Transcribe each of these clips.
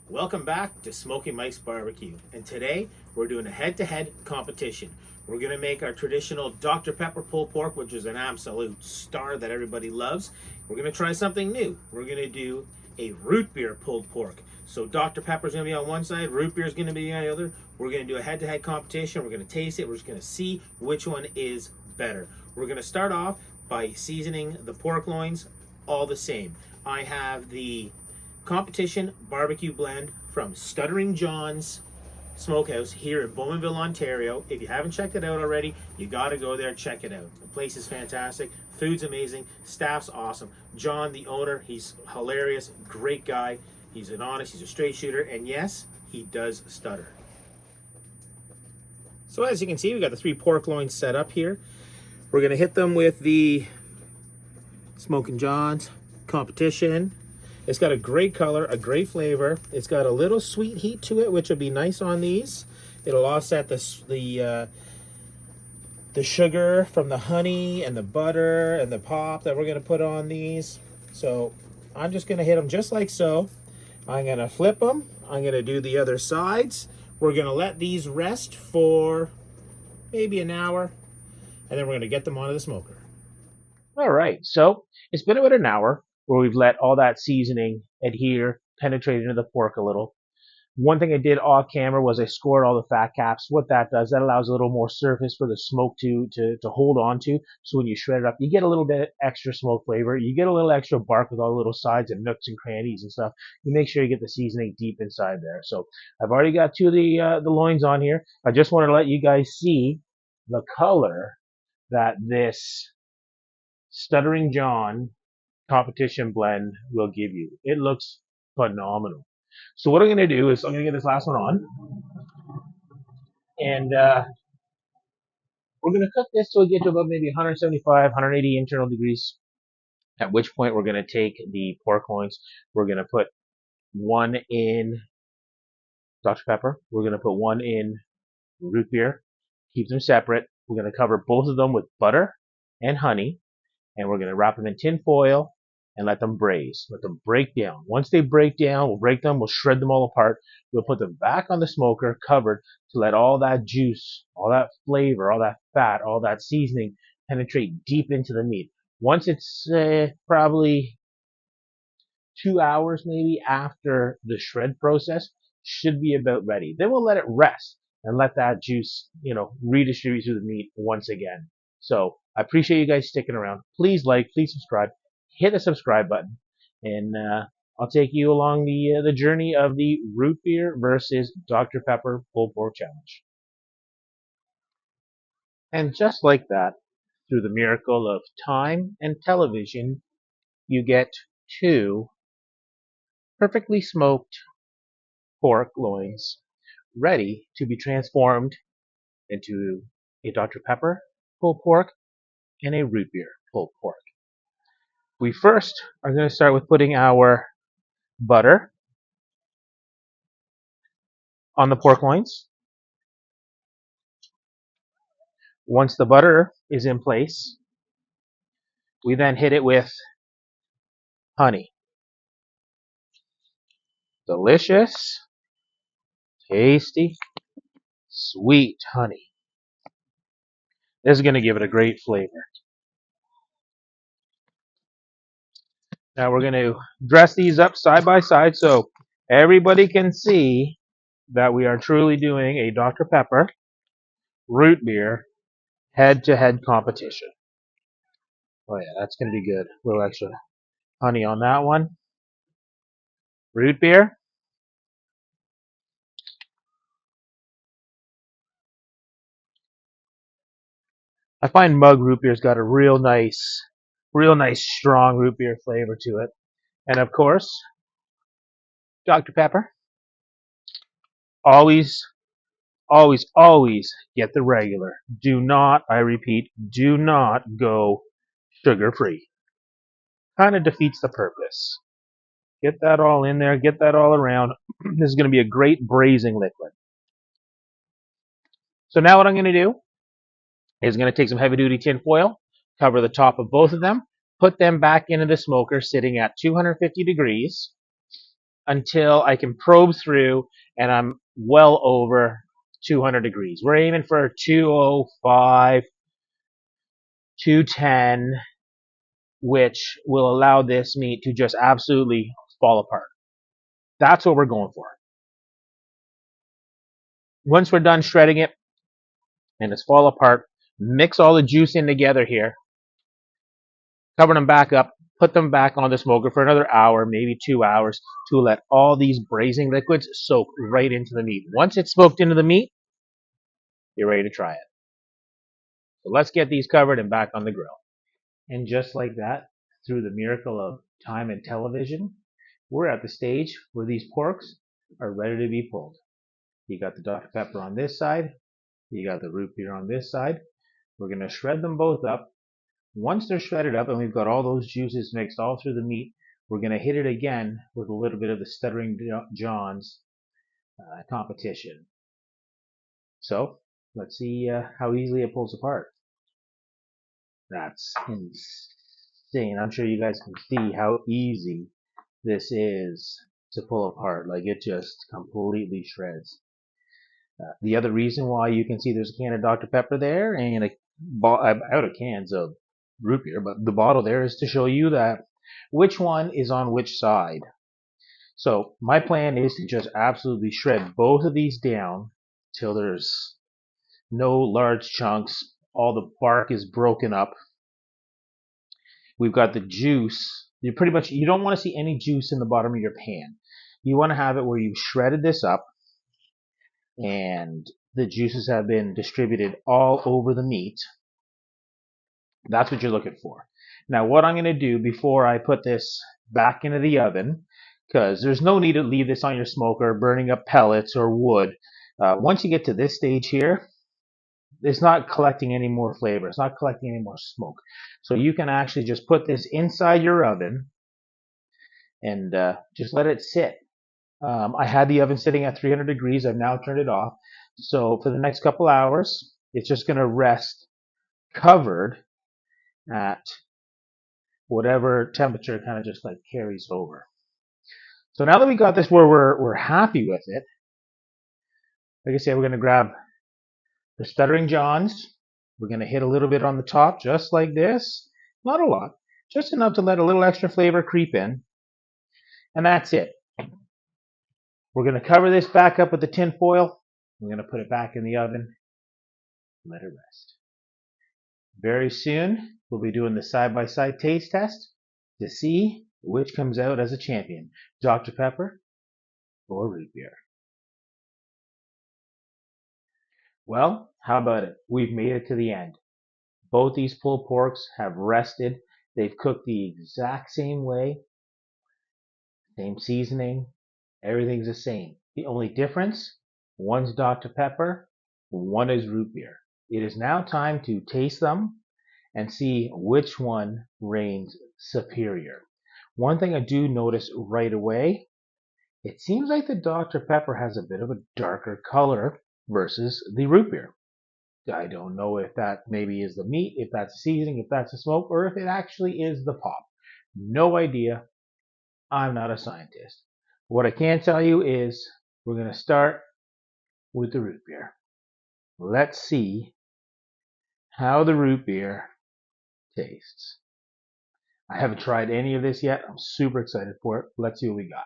Welcome back to Smoky Mike's Barbecue, and today we're doing a head-to-head competition. We're going to make our traditional Dr. Pepper pulled pork, which is an absolute star that everybody loves. We're going to try something new. We're going to do a root beer pulled pork. So Dr. Pepper's going to be on one side, root beer is going to be on the other. We're going to do a head-to-head competition. We're going to taste it. We're just going to see which one is better. We're going to start off by seasoning the pork loins all the same. I have the competition barbecue blend from Stuttering John's Smokehouse here in Bowmanville, Ontario. If you haven't checked it out already, you got to go there, check it out. The place is fantastic, food's amazing, staff's awesome. John, the owner, he's hilarious, great guy. He's an honest, he's a straight shooter, and yes, he does stutter. So as you can see, we got the 3 pork loins set up here. We're going to hit them with the Smoking John's competition. It's got a great color, a great flavor. It's got a little sweet heat to it, which will be nice on these. It'll offset the sugar from the honey and the butter and the pop that we're going to put on these. So I'm just going to hit them just like so. I'm going to flip them. I'm going to do the other sides. We're going to let these rest for maybe an hour, and then we're going to get them onto the smoker. All right, so it's been about an hour where we've let all that seasoning adhere, penetrate into the pork a little. One thing I did off camera was I scored all the fat caps. What that does, that allows a little more surface for the smoke to hold on to. So when you shred it up, you get a little bit extra smoke flavor. You get a little extra bark with all the little sides and nooks and crannies and stuff. You make sure you get the seasoning deep inside there. So I've already got 2 of the loins on here. I just wanted to let you guys see the color that this Stuttering John competition blend will give you. It looks phenomenal. So what I'm going to do is I'm going to get this last one on, and we're going to cook this till we get to about maybe 175, 180 internal degrees. At which point we're going to take the pork loins. We're going to put one in Dr. Pepper. We're going to put one in root beer. Keep them separate. We're going to cover both of them with butter and honey, and we're going to wrap them in tin foil and let them braise. Let them break down. Once they break down, we'll break them, we'll shred them all apart. We'll put them back on the smoker, covered, to let all that juice, all that flavor, all that fat, all that seasoning penetrate deep into the meat. Once it's probably 2 hours maybe after the shred process, should be about ready. Then we'll let it rest and let that juice, redistribute through the meat once again. So I appreciate you guys sticking around. Please like, please subscribe, hit the subscribe button, and I'll take you along the journey of the root beer versus Dr. Pepper pulled pork challenge. And just like that, through the miracle of time and television, you get 2 perfectly smoked pork loins ready to be transformed into a Dr. Pepper pulled pork and a root beer pulled pork. We first are going to start with putting our butter on the pork loins. Once the butter is in place, we then hit it with honey. Delicious, tasty, sweet honey. This is going to give it a great flavor. Now we're going to dress these up side by side so everybody can see that we are truly doing a Dr. Pepper root beer head-to-head competition. Oh yeah, that's going to be good. A little extra honey on that one. Root beer. I find mug root beer's got a real nice strong root beer flavor to it. And of course, Dr. Pepper. Always, always get the regular. Do not, I repeat, do not go sugar-free. Kind of defeats the purpose. Get that all in there. Get that all around. This is going to be a great braising liquid. So now what I'm going to do is going to take some heavy-duty tin foil, cover the top of both of them, put them back into the smoker sitting at 250 degrees. until I can probe through and I'm well over 200 degrees. We're aiming for 205, 210, which will allow this meat to just absolutely fall apart. That's what we're going for. Once we're done shredding it and it's fall apart, mix all the juice in together here, cover them back up, put them back on the smoker for another hour, maybe 2 hours, to let all these braising liquids soak right into the meat. Once it's smoked into the meat, you're ready to try it. So let's get these covered and back on the grill. And just like that, through the miracle of time and television, we're at the stage where these porks are ready to be pulled. You got the Dr. Pepper on this side, you got the root beer on this side. We're going to shred them both up. Once they're shredded up and we've got all those juices mixed all through the meat, we're going to hit it again with a little bit of the Stuttering John's competition. So let's see how easily it pulls apart. That's insane. I'm sure you guys can see how easy this is to pull apart. Like, it just completely shreds. The other reason why you can see there's a can of Dr. Pepper there and out of cans of root beer, but the bottle there is to show you that which one is on which side. So my plan is to just absolutely shred both of these down till there's no large chunks. All the bark is broken up. We've got the juice. You don't want to see any juice in the bottom of your pan. You want to have it where you've shredded this up and the juices have been distributed all over the meat. That's what you're looking for. Now, what I'm going to do before I put this back into the oven, because there's no need to leave this on your smoker burning up pellets or wood. Once you get to this stage here, it's not collecting any more flavor. It's not collecting any more smoke. So you can actually just put this inside your oven and just let it sit. I had the oven sitting at 300 degrees. I've now turned it off. So for the next couple hours, it's just going to rest covered at whatever temperature kind of just like carries over. So now that we got this where we're happy with it, like I said, we're going to grab the Stuttering Johns. We're going to hit a little bit on the top, just like this. Not a lot, just enough to let a little extra flavor creep in. And that's it. We're going to cover this back up with the tin foil. We're going to put it back in the oven. Let it rest. Very soon, we'll be doing the side-by-side taste test to see which comes out as a champion, Dr. Pepper or root beer. Well, how about it? We've made it to the end. Both these pulled porks have rested. They've cooked the exact same way. Same seasoning. Everything's the same. The only difference, one's Dr. Pepper, one is root beer. It is now time to taste them and see which one reigns superior. One thing I do notice right away, it seems like the Dr. Pepper has a bit of a darker color versus the root beer. I don't know if that maybe is the meat, if that's the seasoning, if that's the smoke, or if it actually is the pop. No idea. I'm not a scientist. What I can tell you is we're going to start with the root beer. Let's see how the root beer tastes. I haven't tried any of this yet. I'm super excited for it. Let's see what we got.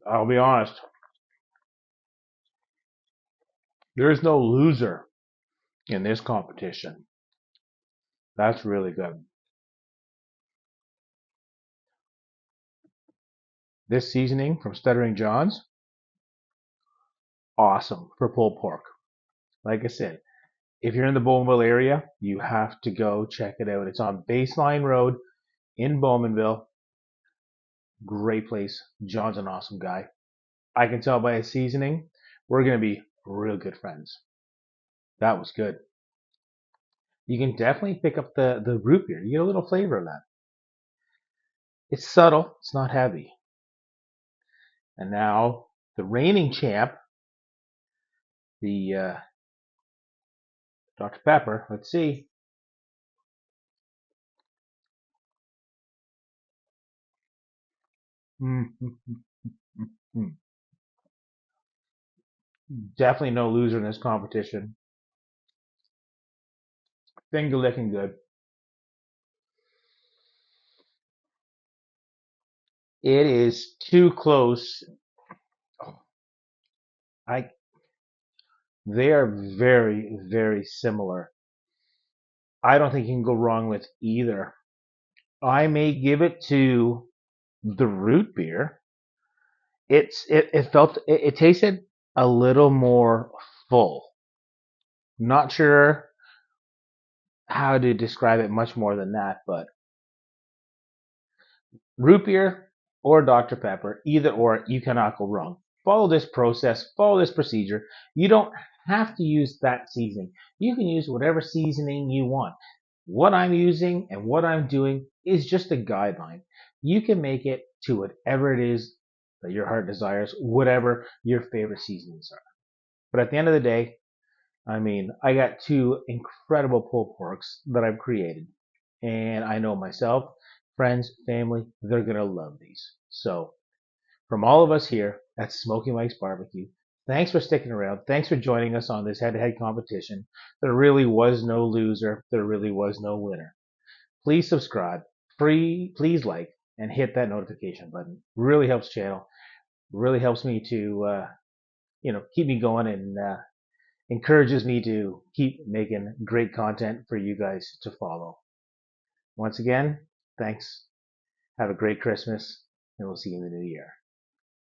I'll be honest. There is no loser in this competition. That's really good. This seasoning from Stuttering John's, awesome for pulled pork. Like I said, if you're in the Bowmanville area, you have to go check it out. It's on Baseline Road in Bowmanville. Great place. John's an awesome guy. I can tell by his seasoning, we're going to be real good friends. That was good. You can definitely pick up the root beer. You get a little flavor of that. It's subtle. It's not heavy. And now the reigning champ, the Dr. Pepper. Let's see. Mm, mm, mm, mm. Definitely no loser in this competition. Finger licking good. It is too close. I They are very, very similar. I don't think you can go wrong with either. I may give it to the root beer. It felt it tasted a little more full. Not sure how to describe it much more than that, but root beer or Dr. Pepper, either or, you cannot go wrong. Follow this process, follow this procedure. You don't have to use that seasoning. You can use whatever seasoning you want. What I'm using and what I'm doing is just a guideline. You can make it to whatever it is that your heart desires, whatever your favorite seasonings are. But at the end of the day, I mean, I got two incredible pulled porks that I've created. And I know myself, friends, family, they're going to love these. So, from all of us here at Smoky Mike's Barbecue, thanks for sticking around. Thanks for joining us on this head to head competition. There really was no loser, there really was no winner. Please subscribe, please like, and hit that notification button. Really helps channel, really helps me to, keep me going and encourages me to keep making great content for you guys to follow. Once again, thanks. Have a great Christmas, and we'll see you in the new year.